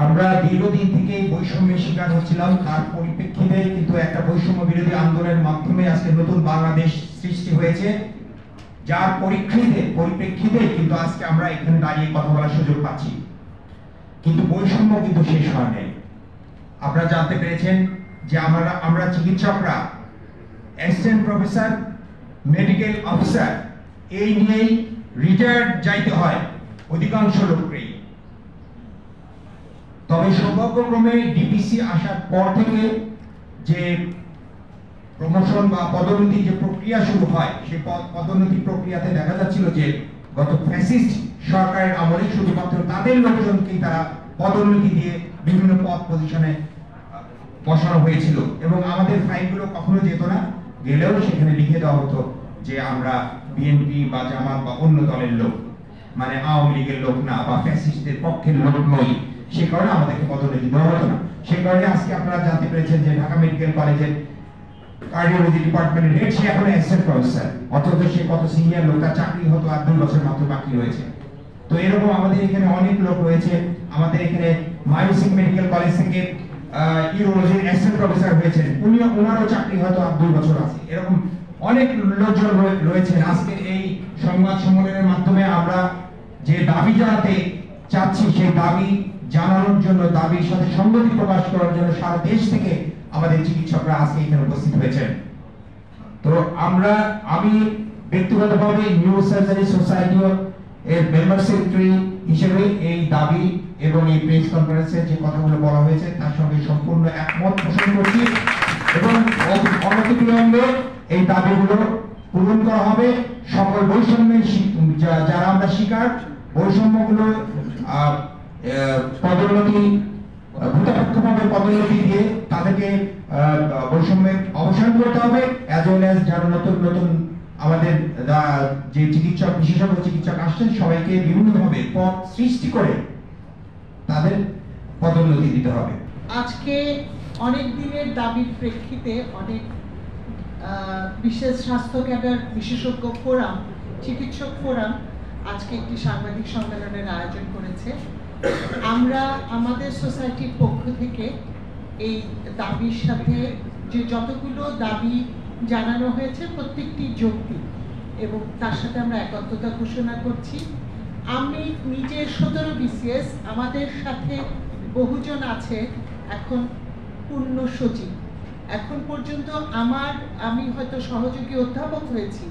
আমরা দীর্ঘদিন থেকে বৈষম্যের শিকার হচ্ছিলাম, তার পরিপ্রেক্ষিতে কিন্তু একটা বৈষম্য বিরোধী আন্দোলনের মাধ্যমে আজকে নতুন বাংলাদেশ সৃষ্টি হয়েছে, যার পরিপ্রেক্ষিতে কিন্তু আজকে আমরা এখানে দাঁড়িয়ে কথা বলার সুযোগ পাচ্ছি। কিন্তু বৈষম্য কিন্তু শেষ হয় নাই। আপনারা জানতে পেরেছেন যে আমরা চিকিৎসকরা অ্যাসিস্ট্যান্ট প্রফেসর, মেডিকেল অফিসার এই নিয়েই রিটায়ার্ড যাইতে হয় অধিকাংশ লোককেই। তবে সৌভাগ্যক্রমে ডিপিসি আসার পর থেকে যে প্রমোশন বা পদোন্নতি যে প্রক্রিয়া শুরু হয়, সেই পদোন্নতি প্রক্রিয়াতে দেখা যাচ্ছিল যে গত ফ্যাসিস্ট সরকারের আমলে শুধুমাত্র তাদের লোকজনকেই তারা পদোন্নতি দিয়ে বিভিন্ন পদ পজিশনে বসানো হয়েছিল, এবং আমাদের ফাইলগুলো কখনো যেত না, গেলেও সেখানে লিখে দেওয়া হতো যে আমরা বিএনপি বা জামাত বা অন্য দলের লোক, মানে আওয়ামী লীগের লোক না বা ফ্যাসিস্টদের পক্ষের লোক নই। সে কারণে আমাদেরকে পদোন্নতি দেওয়া হতো না। সে কারণে আজকে আপনারা জানতে পেরেছেন যে ঢাকা মেডিকেল কলেজের কার্ডিওলজি ডিপার্টমেন্টের হেড সে এখন অ্যাসিস্ট্যান্ট প্রফেসর, অথচ সে কত সিনিয়র লোক, তার চাকরি হতো আর 2 বছর মাত্র বাকি রয়েছে। তো এরকম আমাদের এখানে অনেক লোক রয়েছে। আমাদের এখানে মায়ুসিক মেডিকেল কলেজ থেকে ইউরোলজির অ্যাসিস্ট্যান্ট প্রফেসর হয়েছেন, ওনারও চাকরি হয়তো আর 2 বছর আছে। এরকম অনেক লোকজন রয়েছেন। আজকের এই সংবাদ সম্মেলনের মাধ্যমে আমরা যে দাবি জানাতে চাচ্ছি, সেই দাবি জানানোর জন্য, দাবির সাথে সংগতি প্রকাশ করার জন্য সারা দেশ থেকে আমাদের চিকিৎসকরা আজকে এখানে উপস্থিত হয়েছেন। তো আমি ব্যক্তিগতভাবে নিউরো সার্জারি সোসাইটি এর মেম্বার সেক্রেটারি হিসেবে এই দাবি এবং এই প্রেস কনফারেন্সে যে কথাগুলো বলা হয়েছে তার সঙ্গে সম্পূর্ণ একমত পোষণ করছি, এবং অনতিবিলম্বে এই দাবিগুলো পূরণ করা হবে। সকল বৈষম্যের যারা আমরা শিকার, বৈষম্যগুলো পদোন্নতি ভূতাপেক্ষভাবে পদোন্নতি দিয়ে তাদেরকে বৈষম্যের অবসান করতে হবে, অ্যাজ ওয়েল অ্যাজ যারা নতুন নতুন আমাদের যে চিকিৎসক, বিশেষজ্ঞ চিকিৎসক আসছেন, সবাইকে বিভিন্নভাবে পদ সৃষ্টি করে তাদের পদোন্নতি দিতে হবে। আজকে অনেক দিনের দাবির প্রেক্ষিতে অনেক বিশেষ স্বাস্থ্য ক্যাডার বিশেষজ্ঞ ফোরাম, চিকিৎসক ফোরাম আজকে একটি সাংবাদিক সম্মেলনের আয়োজন করেছে। আমরা আমাদের সোসাইটির পক্ষ থেকে এই দাবির সাথে যে যতগুলো দাবি জানানো হয়েছে প্রত্যেকটি যৌক্তিক, এবং তার সাথে আমরা একত্রতা ঘোষণা করছি। আমি নিজে 17 বিসিএস, আমাদের সাথে বহুজন আছে এখন পূর্ণ সচিব। এখন পর্যন্ত আমি হয়তো সহযোগী অধ্যাপক হয়েছি,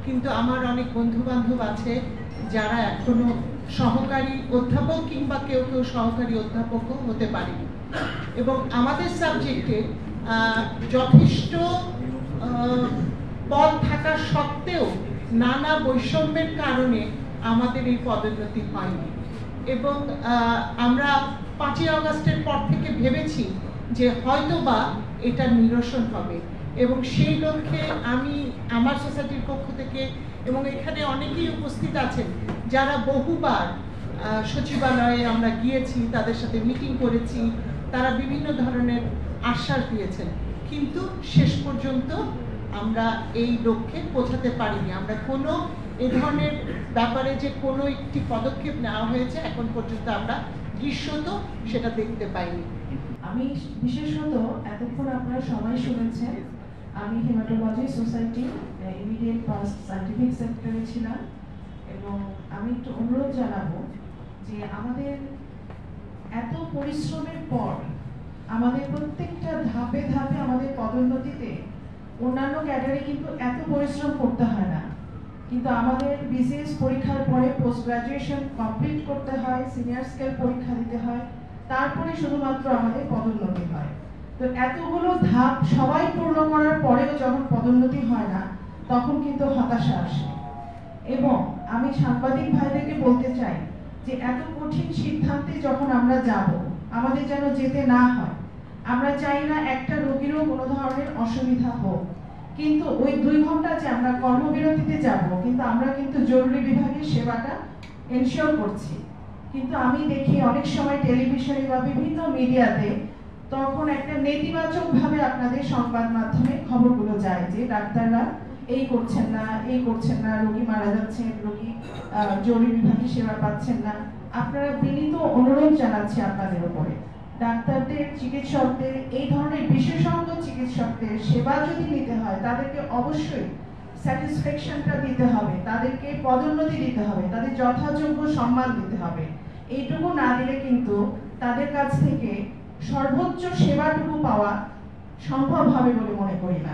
কিন্তু আমার অনেক বন্ধু বান্ধব আছে যারা এখনো সহকারী অধ্যাপক কিংবা কেউ কেউ সহকারী অধ্যাপকও হতে পারেনি, এবং আমাদের সাবজেক্টে যথেষ্ট পদ থাকা সত্ত্বেও নানা বৈষম্যের কারণে আমাদের এই পদোন্নতি হয়নি। এবং আমরা 5ই আগস্টের পর থেকে ভেবেছি যে হয়তোবা এটা নিরসন হবে, এবং সেই লক্ষ্যে আমি আমার সোসাইটির পক্ষ থেকে, এবং এখানে অনেকেই উপস্থিত আছেন যারা বহুবার সচিবালয়ে আমরা গিয়েছি, তাদের সাথে মিটিং করেছি, তারা বিভিন্ন ধরনের আশ্বাস দিয়েছেন, কিন্তু শেষ পর্যন্ত আমরা এই লক্ষ্যে পৌঁছাতে পারিনি। আমরা কোনো এ ধরনের ব্যাপারে যে কোনো একটি পদক্ষেপ নেওয়া হয়েছে এখন পর্যন্ত আমরা দৃশ্যত সেটা দেখতে পাইনি। আমি বিশেষত এতক্ষণ আপনারা সবাই শুনেছেন, আমি haematology society immediate past scientific সেক্টরে ছিলাম, এবং আমি একটু অনুরোধ জানাবো যে আমাদের এত পরিশ্রমের পর আমাদের প্রত্যেকটা ধাপে ধাপে আমাদের পদোন্নতিতে অন্যান্য ক্যাডারে কিন্তু এত পরিশ্রম করতে হয় না, কিন্তু আমাদের বিসিএস পরীক্ষার পরে পোস্ট গ্রাজুয়েশন কমপ্লিট করতে হয়, সিনিয়র স্কেল পরীক্ষা দিতে হয়, তারপরে শুধুমাত্র আমাদের পদোন্নতি হয়। তো এতগুলো ধাপ সবাই পূর্ণ করার পরেও যখন পদোন্নতি হয় না, তখন কিন্তু হতাশা আসে। এবং আমি সাংবাদিক ভাইদেরকে বলতে চাই যে এত কঠিন সিদ্ধান্তে যখন আমরা যাব, আমাদের যেন যেতে না হয়। আমরা চাই না একটা রোগীরও কোনো ধরনের অসুবিধা হোক, কিন্তু ওই 2 ঘন্টা যে আমরা কর্মবিরতিতে যাব, কিন্তু আমরা কিন্তু জরুরি বিভাগের সেবাটা এনশিওর করছি। কিন্তু আমি দেখি অনেক সময় টেলিভিশনে বা বিভিন্ন মিডিয়াতে তখন একটা নেতিবাচক ভাবে আপনাদের সংবাদ মাধ্যমে খবরগুলো যায় যে ডাক্তাররা এই করছেন না, রোগী মারা যাচ্ছে, রোগী জরুরি বিভাগে সেবা পাচ্ছেন না। আপনারা বিনীত অনুরোধ জানাচ্ছি আপনাদের উপরে, ডাক্তারদের, চিকিৎসকদের, এই ধরনের বিশেষজ্ঞ চিকিৎসকদের সেবা যদি নিতে হয় তাদেরকে অবশ্যই স্যাটিসফ্যাকশনটা দিতে হবে, তাদেরকে পদোন্নতি দিতে হবে, তাদের যথাযোগ্য সম্মান দিতে হবে। এইটুকু না দিলে কিন্তু তাদের কাছ থেকে সর্বোচ্চ সেবাটুকু পাওয়া সম্ভব হবে বলে মনে করি না।